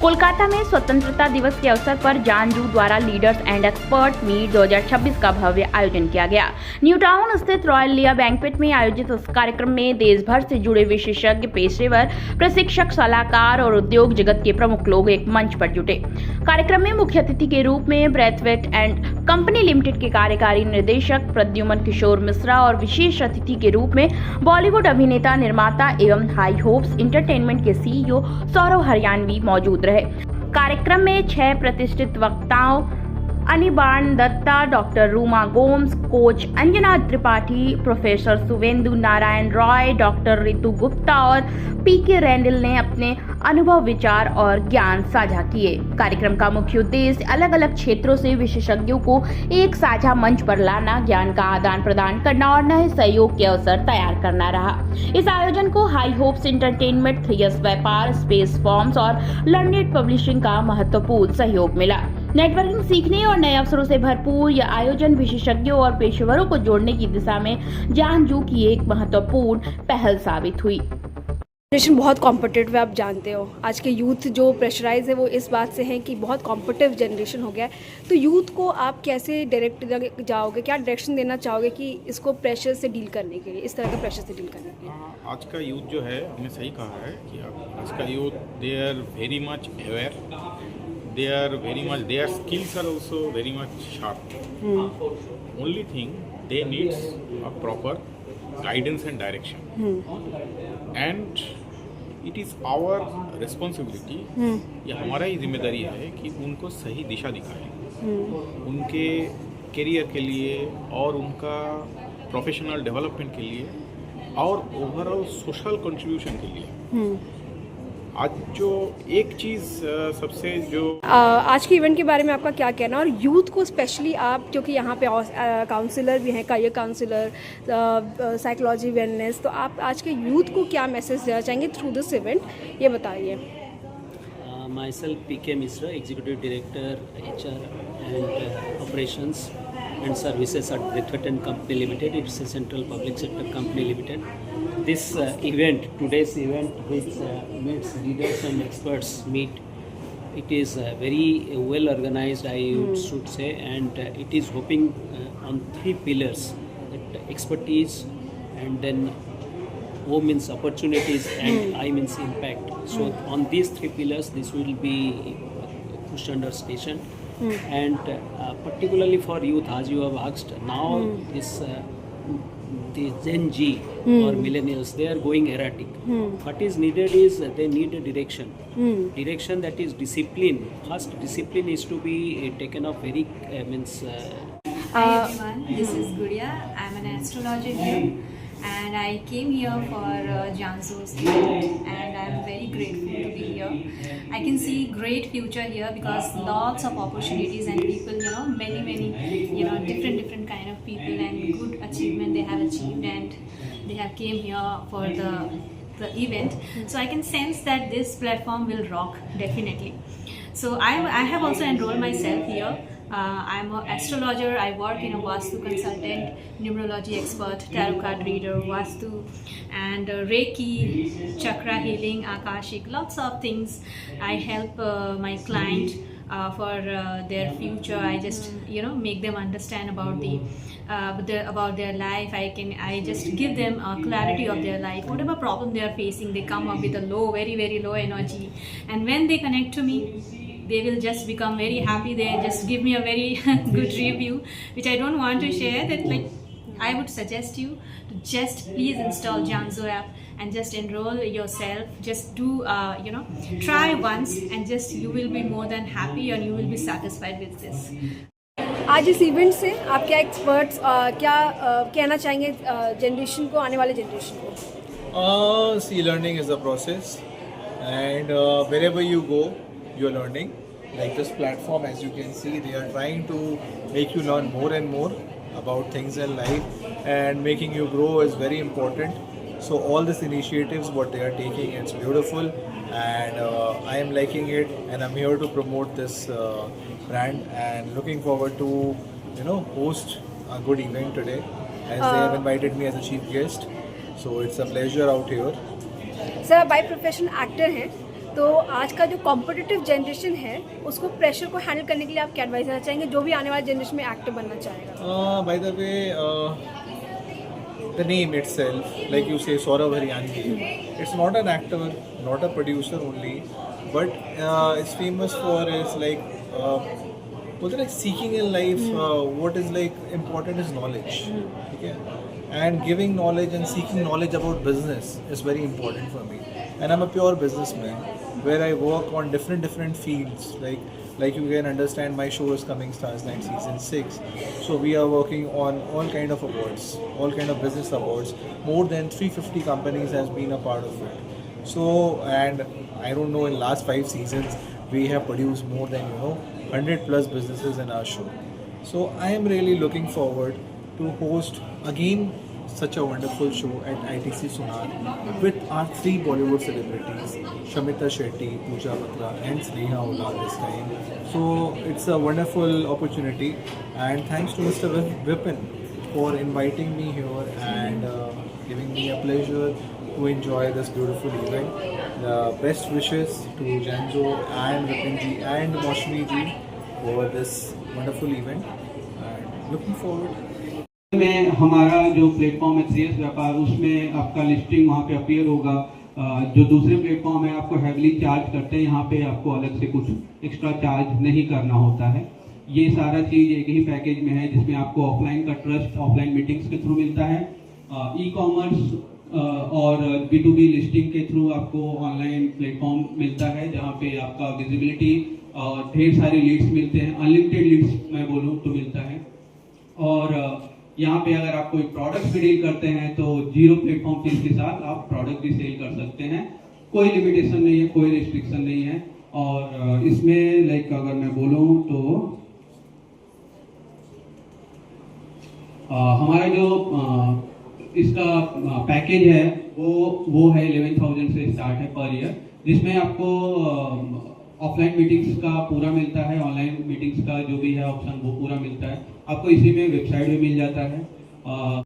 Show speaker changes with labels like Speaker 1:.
Speaker 1: कोलकाता में स्वतंत्रता दिवस के अवसर पर जानजू द्वारा लीडर्स एंड एक्सपर्ट मीट 2026 का भव्य आयोजन किया गया। न्यू टाउन स्थित रॉयल लिया बैंक्वेट में आयोजित इस कार्यक्रम में देश भर से जुड़े विशेषज्ञ, पेशेवर, प्रशिक्षक, सलाहकार और उद्योग जगत के प्रमुख लोग एक मंच पर जुटे। कार्यक्रम में मुख्य अतिथि के रूप में ब्रैथवेट एंड कंपनी लिमिटेड के कार्यकारी निदेशक प्रद्युमन किशोर मिश्रा और विशेष अतिथि के रूप में बॉलीवुड अभिनेता, निर्माता एवं हाई होप्स एंटरटेनमेंट के सीईओ सौरभ हरियाणवी मौजूद रहे। कार्यक्रम में 6 प्रतिष्ठित वक्ताओं Anirban Dutta, doctor Ruma Gomes, coach Anjana Tripathi, professor Suvendu Narayan Roy, doctor Ritu Gupta और पीके रैंडल ने अपने अनुभव, विचार और ज्ञान साझा किए। कार्यक्रम का मुख्य उद्देश्य अलग अलग क्षेत्रों से विशेषज्ञों को एक साझा मंच पर लाना, ज्ञान का आदान प्रदान करना और नए सहयोग के अवसर तैयार करना रहा। इस आयोजन को हाई होप्स एंटरटेनमेंट, 3S व्यापार, स्पेस फॉर्म्स और लर्नेड पब्लिशिंग का महत्वपूर्ण सहयोग मिला। नेटवर्किंग, सीखने और नए अवसरों से भरपूर यह आयोजन विशेषज्ञों और पेशेवरों को जोड़ने की दिशा में जानजू की एक महत्वपूर्ण पहल साबित हुई।
Speaker 2: जनरेशन बहुत कॉम्पिटिटिव है, आप जानते हो। आज के यूथ जो प्रेशराइज है वो इस बात से है कि बहुत कॉम्पिटिटिव जनरेशन हो गया है। तो यूथ को आप कैसे डायरेक्ट जाओगे, क्या डायरेक्शन देना चाहोगे कि इसको प्रेशर से डील करने के लिए, इस तरह के प्रेशर से डील करने के लिए?
Speaker 3: आज का यूथ जो है, आपने सही कहा है कि आज का youth they are very much aware, their skills are also very much sharp. Only thing they needs a proper guidance and direction. And it is our responsibility, ये हमारा ही जिम्मेदारी है कि उनको सही दिशा दिखाएं, उनके करियर के लिए और उनका प्रोफेशनल डेवलपमेंट के लिए और ओवरऑल सोशल कंट्रीब्यूशन के लिए। आज जो एक चीज़ सबसे जो
Speaker 2: आज के इवेंट के बारे में आपका क्या कहना, और यूथ को स्पेशली आप, क्योंकि यहाँ पे काउंसलर भी हैं, करियर काउंसलर, साइकोलॉजी, वेलनेस, तो आप आज के यूथ को क्या मैसेज देना चाहेंगे थ्रू दिस इवेंट, ये बताइए।
Speaker 4: Myself PK Mishra, executive director HR and operations and services at Bradford and Company Limited. It's a central public sector company limited. This event, today's event, which meets leaders and experts meet, it is very well organized, I should say, and it is hoping on 3 pillars: that expertise, and then O means opportunities, and I means impact. So on these 3 pillars, this will be pushed under station. And particularly for youth, as you have asked, now the Gen Z or millennials, they are going erratic. What is needed is they need a direction. Direction that is discipline. First, discipline is to be taken off very
Speaker 5: Hi everyone, this is Guria. I'm an astrologer here, and I came here for Jansu's event, and I'm very grateful to be here. I can see great future here because lots of opportunities and people, many, different kind of people and good achievement they have achieved, and they have came here for the event. So I can sense that this platform will rock definitely. So I have also enrolled myself here. I'm an astrologer. I work in a Vastu consultant, numerology expert, tarot card reader, Vastu, and Reiki, chakra healing, Akashic, lots of things. I help my client for their future. I just make them understand about about their life. I just give them a clarity of their life. Whatever problem they are facing, they come up with a low, very very low energy, and when they connect to me, they will just become very happy. They just give me a very good review, which I don't want to share. That I would suggest you to just please install Jansu app and just enroll yourself. Just do try once, and just you will be more than happy and you will be satisfied with this.
Speaker 2: आज इस event से आप क्या experts क्या कहना चाहेंगे generation को, आने वाले जनरेशन को?
Speaker 6: See, learning is a process, and wherever you go, you're learning. Like this platform, as you can see, they are trying to make you learn more and more about things in life, and making you grow is very important. So all these initiatives, what they are taking, it's beautiful, and I am liking it, and I'm here to promote this brand, and looking forward to host a good event today, as they have invited me as a chief guest. So it's a pleasure out here.
Speaker 2: Sir, by profession actor हैं, तो आज का जो competitive generation है उसको pressure को handle करने के लिए आप क्या एडवाइस देना चाहेंगे, जो भी आने वाले जनरेशन में एक्टिव बनना चाहेगा?
Speaker 6: By the way, the name itself, like you say, Saurav Haryangi, it's not an actor, not a producer only, but it's famous for its like seeking in life. What is like important is knowledge. Okay? And giving knowledge and seeking knowledge about business is very important for me. And I'm a pure businessman where I work on different fields. Like you can understand, my show is Coming Stars Night Season 6. So we are working on all kind of awards, all kind of business awards. More than 350 companies has been a part of it. So, and I don't know, in last 5 seasons we have produced more than 100 plus businesses in our show. So I am really looking forward to host again such a wonderful show at ITC Sunar with our 3 Bollywood celebrities, Shamita Shetty, Pooja Batra and Sneha Ola this time. So it's a wonderful opportunity, and thanks to Mr. Vipin for inviting me here and giving me a pleasure to enjoy this beautiful event. The best wishes to Janzo and Vipin ji and Moshmi ji for this wonderful event, and looking forward.
Speaker 7: में हमारा जो platform है CS व्यापार, उसमें आपका listing वहाँ पे appear होगा। जो दूसरे प्लेटफॉर्म है आपको हैवली चार्ज करते हैं, यहाँ पे आपको अलग से कुछ एक्स्ट्रा चार्ज नहीं करना होता है। ये सारा चीज़ एक ही पैकेज में है, जिसमें आपको ऑफलाइन का ट्रस्ट ऑफलाइन मीटिंग्स के थ्रू मिलता है, ई कॉमर्स और B2B लिस्टिंग के थ्रू आपको ऑनलाइन प्लेटफॉर्म मिलता है, जहाँ पे आपका विजिबिलिटी और ढेर सारे लीड्स मिलते हैं, अनलिमिटेड लीड्स मैं बोलूँ तो मिलता है। और यहाँ पे अगर आप कोई प्रोडक्ट भी डील करते हैं तो 0 प्लेटफॉर्म फीस के साथ आप प्रोडक्ट भी सेल कर सकते हैं। कोई लिमिटेशन नहीं है, कोई रिस्ट्रिक्शन नहीं है। और इसमें लाइक अगर मैं बोलूँ तो हमारा जो इसका पैकेज है वो है 11,000 से स्टार्ट है पर ईयर, जिसमें आपको ऑफलाइन मीटिंग्स का पूरा मिलता है, ऑनलाइन मीटिंग्स का जो भी है ऑप्शन वो पूरा मिलता है। आपको इसी में वेबसाइट भी मिल जाता है।